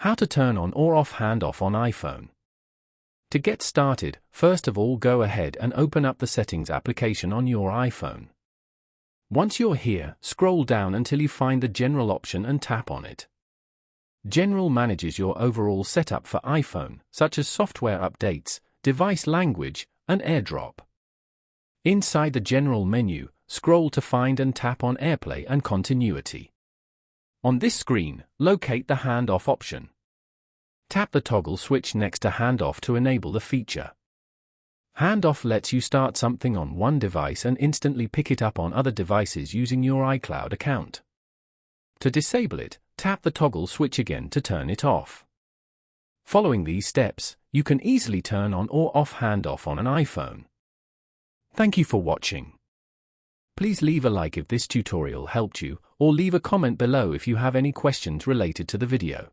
How to turn on or off handoff on iPhone. To get started, first of all go ahead and open up the Settings application on your iPhone. Once you're here, scroll down until you find the General option and tap on it. General manages your overall setup for iPhone, such as software updates, device language, and AirDrop. Inside the General menu, scroll to find and tap on AirPlay and Continuity. On this screen, locate the Handoff option. Tap the toggle switch next to Handoff to enable the feature. Handoff lets you start something on one device and instantly pick it up on other devices using your iCloud account. To disable it, tap the toggle switch again to turn it off. Following these steps, you can easily turn on or off Handoff on an iPhone. Thank you for watching. Please leave a like if this tutorial helped you, or leave a comment below if you have any questions related to the video.